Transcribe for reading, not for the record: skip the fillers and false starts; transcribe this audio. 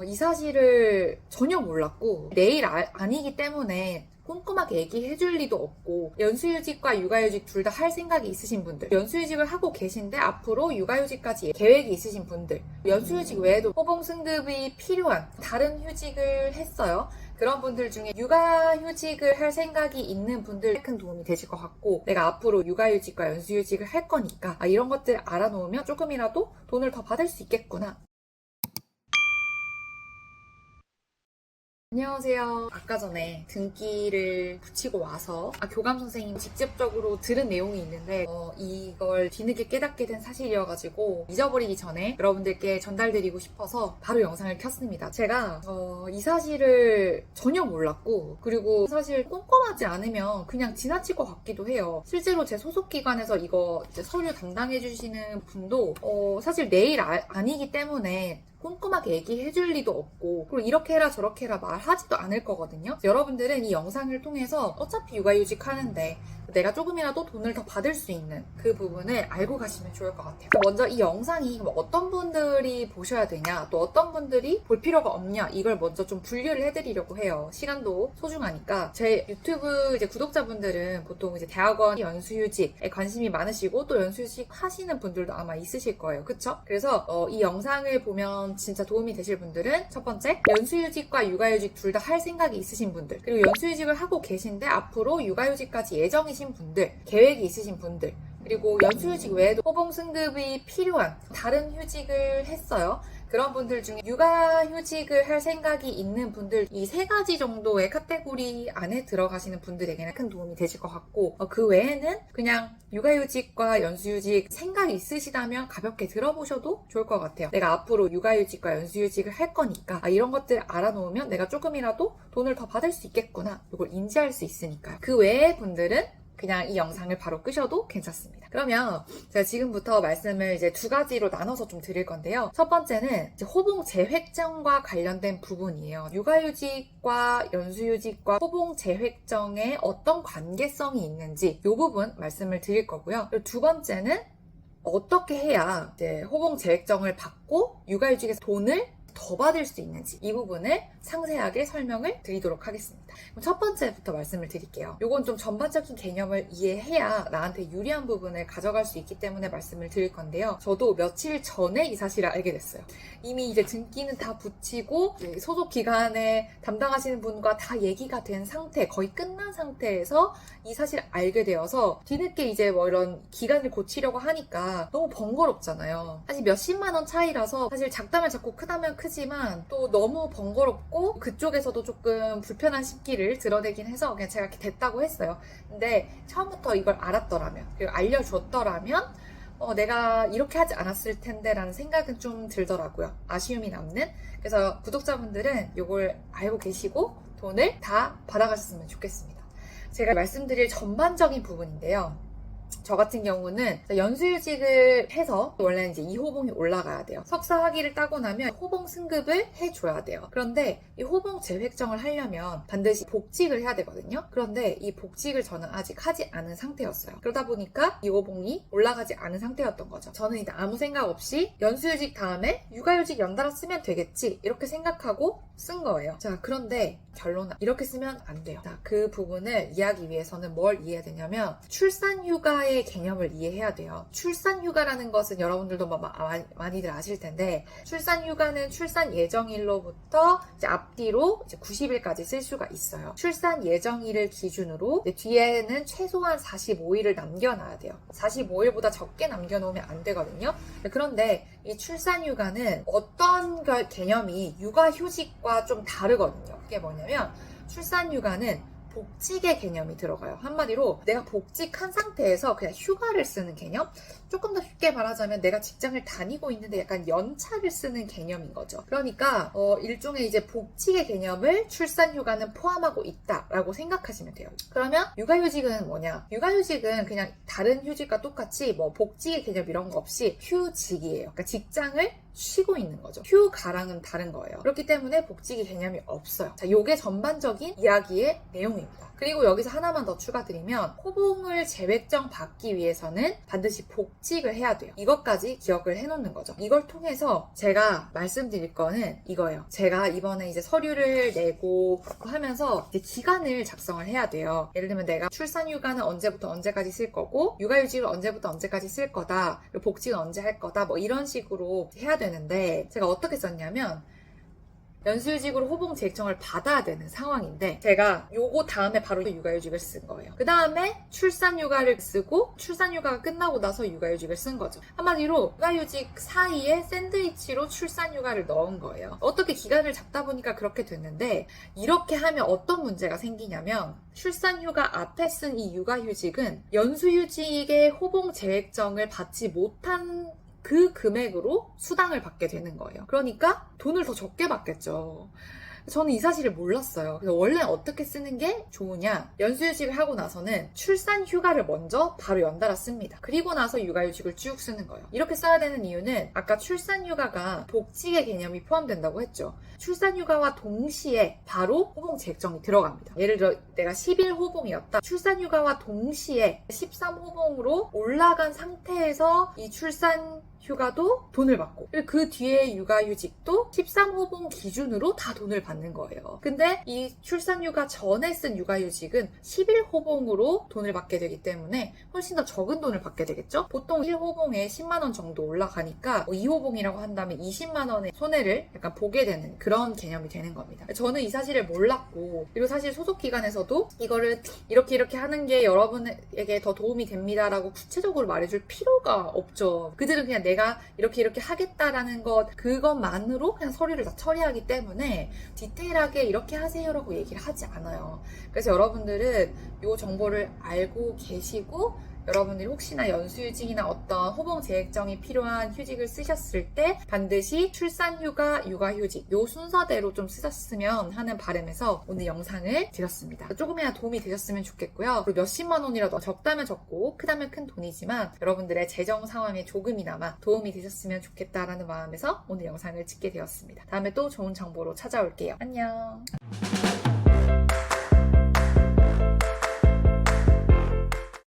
이 사실을 전혀 몰랐고 내일 아니기 때문에 꼼꼼하게 얘기해줄 리도 없고, 연수휴직과 육아휴직 둘 다 할 생각이 있으신 분들, 연수휴직을 하고 계신데 앞으로 육아휴직까지 계획이 있으신 분들, 연수휴직 외에도 호봉 승급이 필요한 다른 휴직을 했어요. 그런 분들 중에 육아휴직을 할 생각이 있는 분들 큰 도움이 되실 것 같고, 내가 앞으로 육아휴직과 연수휴직을 할 거니까 이런 것들 알아놓으면 조금이라도 돈을 더 받을 수 있겠구나. 안녕하세요. 아까 전에 등기를 붙이고 와서 교감 선생님 직접적으로 들은 내용이 있는데 이걸 뒤늦게 깨닫게 된 사실이어가지고 잊어버리기 전에 여러분들께 전달드리고 싶어서 바로 영상을 켰습니다. 제가 이 사실을 전혀 몰랐고, 그리고 사실 꼼꼼하지 않으면 그냥 지나칠 것 같기도 해요. 실제로 제 소속기관에서 이거 이제 서류 담당해주시는 분도 사실 내일 아니기 때문에 꼼꼼하게 얘기해줄 리도 없고, 그리고 이렇게 해라 저렇게 해라 말하지도 않을 거거든요. 여러분들은 이 영상을 통해서 어차피 육아휴직 하는데 내가 조금이라도 돈을 더 받을 수 있는 그 부분을 알고 가시면 좋을 것 같아요. 먼저 이 영상이 어떤 분들이 보셔야 되냐, 또 어떤 분들이 볼 필요가 없냐, 이걸 먼저 좀 분류를 해드리려고 해요. 시간도 소중하니까. 제 유튜브 이제 구독자분들은 보통 이제 대학원 연수휴직에 관심이 많으시고, 또 연수휴직 하시는 분들도 아마 있으실 거예요. 그쵸? 그래서 이 영상을 보면 진짜 도움이 되실 분들은, 첫 번째, 연수휴직과 육아휴직 둘 다 할 생각이 있으신 분들, 그리고 연수휴직을 하고 계신데 앞으로 육아휴직까지 예정이신 분들, 계획이 있으신 분들, 그리고 연수휴직 외에도 호봉 승급이 필요한 다른 휴직을 했어요. 그런 분들 중에 육아휴직을 할 생각이 있는 분들, 이 세 가지 정도의 카테고리 안에 들어가시는 분들에게는 큰 도움이 되실 것 같고, 그 외에는 그냥 육아휴직과 연수휴직 생각이 있으시다면 가볍게 들어보셔도 좋을 것 같아요. 내가 앞으로 육아휴직과 연수휴직을 할 거니까 이런 것들 알아놓으면 내가 조금이라도 돈을 더 받을 수 있겠구나, 이걸 인지할 수 있으니까요. 그 외의 분들은 그냥 이 영상을 바로 끄셔도 괜찮습니다. 그러면 제가 지금부터 말씀을 이제 두 가지로 나눠서 좀 드릴 건데요. 첫 번째는 이제 호봉 재획정과 관련된 부분이에요. 육아휴직과 연수휴직과 호봉 재획정에 어떤 관계성이 있는지 이 부분 말씀을 드릴 거고요. 그리고 두 번째는 어떻게 해야 이제 호봉 재획정을 받고 육아휴직에서 돈을 더 받을 수 있는지, 이 부분을 상세하게 설명을 드리도록 하겠습니다. 그럼 첫 번째부터 말씀을 드릴게요. 이건 좀 전반적인 개념을 이해해야 나한테 유리한 부분을 가져갈 수 있기 때문에 말씀을 드릴 건데요. 저도 며칠 전에 이 사실을 알게 됐어요. 이미 이제 등기는 다 붙이고 소속 기관에 담당하시는 분과 다 얘기가 된 상태, 거의 끝난 상태에서 이 사실을 알게 되어서 뒤늦게 이제 이런 기간을 고치려고 하니까 너무 번거롭잖아요. 사실 몇십만 원 차이라서 사실 작다면 작고 크다면 크지만 또 너무 번거롭고 그쪽에서도 조금 불편한 심기를 드러내긴 해서 그냥 제가 이렇게 됐다고 했어요. 근데 처음부터 이걸 알았더라면, 그리고 알려줬더라면 내가 이렇게 하지 않았을 텐데 라는 생각은 좀 들더라고요. 아쉬움이 남는. 그래서 구독자분들은 이걸 알고 계시고 돈을 다 받아가셨으면 좋겠습니다. 제가 말씀드릴 전반적인 부분인데요. 저 같은 경우는 연수휴직을 해서 원래는 이제 2호봉이 올라가야 돼요. 석사 학위를 따고 나면 호봉 승급을 해줘야 돼요. 그런데 이 호봉 재획정을 하려면 반드시 복직을 해야 되거든요. 그런데 이 복직을 저는 아직 하지 않은 상태였어요. 그러다 보니까 2호봉이 올라가지 않은 상태였던 거죠. 저는 이제 아무 생각 없이 연수휴직 다음에 육아휴직 연달아 쓰면 되겠지, 이렇게 생각하고 쓴 거예요. 자, 그런데 결론은 이렇게 쓰면 안 돼요. 자, 그 부분을 이해하기 위해서는 뭘 이해해야 되냐면 출산휴가의 개념을 이해해야 돼요. 출산휴가라는 것은 여러분들도 많이들 아실 텐데, 출산휴가는 출산 예정일로부터 이제 앞뒤로 이제 90일까지 쓸 수가 있어요. 출산 예정일을 기준으로 뒤에는 최소한 45일을 남겨놔야 돼요. 45일보다 적게 남겨놓으면 안 되거든요. 그런데 이 출산휴가는 어떤 개념이 육아휴직과 좀 다르거든요. 그게 뭐냐면 출산휴가는 복직의 개념이 들어가요. 한마디로 내가 복직한 상태에서 그냥 휴가를 쓰는 개념? 조금 더 쉽게 말하자면 내가 직장을 다니고 있는데 약간 연차를 쓰는 개념인 거죠. 그러니까 일종의 이제 복직의 개념을 출산휴가는 포함하고 있다라고 생각하시면 돼요. 그러면 육아휴직은 뭐냐? 육아휴직은 그냥 다른 휴직과 똑같이 복직의 개념 이런 거 없이 휴직이에요. 그러니까 직장을 쉬고 있는 거죠. 휴가랑은 다른 거예요. 그렇기 때문에 복직이 개념이 없어요. 자, 요게 전반적인 이야기의 내용입니다. 그리고 여기서 하나만 더 추가드리면 호봉을 재획정 받기 위해서는 반드시 복직을 해야 돼요. 이것까지 기억을 해놓는 거죠. 이걸 통해서 제가 말씀드릴 거는 이거예요. 제가 이번에 이제 서류를 내고 하면서 이제 기간을 작성을 해야 돼요. 예를 들면 내가 출산휴가는 언제부터 언제까지 쓸 거고 육아휴직을 언제부터 언제까지 쓸 거다, 그리고 복직은 언제 할 거다, 뭐 이런 식으로 해야 되는데 제가 어떻게 썼냐면 연수휴직으로 호봉 재액정을 받아야 되는 상황인데 제가 요거 다음에 바로 육아휴직을 쓴 거예요. 그 다음에 출산휴가를 쓰고 출산휴가가 끝나고 나서 육아휴직을 쓴 거죠. 한마디로 육아휴직 사이에 샌드위치로 출산휴가를 넣은 거예요. 어떻게 기간을 잡다 보니까 그렇게 됐는데 이렇게 하면 어떤 문제가 생기냐면 출산휴가 앞에 쓴 이 육아휴직은 연수휴직의 호봉 재액정을 받지 못한 그 금액으로 수당을 받게 되는 거예요. 그러니까 돈을 더 적게 받겠죠. 저는 이 사실을 몰랐어요. 그래서 원래 어떻게 쓰는 게 좋으냐? 연수휴직을 하고 나서는 출산휴가를 먼저 바로 연달아 씁니다. 그리고 나서 육아휴직을 쭉 쓰는 거예요. 이렇게 써야 되는 이유는 아까 출산휴가가 복직의 개념이 포함된다고 했죠. 출산휴가와 동시에 바로 호봉 재액정이 들어갑니다. 예를 들어 내가 10일 호봉이었다. 출산휴가와 동시에 13호봉으로 올라간 상태에서 이 출산휴가도 돈을 받고 그 뒤에 육아휴직도 13호봉 기준으로 다 돈을 받는 거예요. 근데 이 출산휴가 전에 쓴 육아휴직은 11호봉으로 돈을 받게 되기 때문에 훨씬 더 적은 돈을 받게 되겠죠? 보통 1호봉에 10만 원 정도 올라가니까 2호봉이라고 한다면 20만 원의 손해를 약간 보게 되는 그런 개념이 되는 겁니다. 저는 이 사실을 몰랐고 그리고 사실 소속기관에서도 이거를 이렇게 하는 게 여러분에게 더 도움이 됩니다라고 구체적으로 말해줄 필요가 없죠. 그들은 그냥 내가 이렇게 하겠다라는 그것만으로 그냥 서류를 다 처리하기 때문에 디테일하게 이렇게 하세요라고 얘기를 하지 않아요. 그래서 여러분들은 이 정보를 알고 계시고 여러분들이 혹시나 연수휴직이나 어떤 호봉 재액정이 필요한 휴직을 쓰셨을 때 반드시 출산휴가, 육아휴직 요 순서대로 좀 쓰셨으면 하는 바람에서 오늘 영상을 드렸습니다. 조금이나 도움이 되셨으면 좋겠고요. 그리고 몇십만 원이라도 적다면 적고 크다면 큰 돈이지만 여러분들의 재정 상황에 조금이나마 도움이 되셨으면 좋겠다라는 마음에서 오늘 영상을 찍게 되었습니다. 다음에 또 좋은 정보로 찾아올게요. 안녕.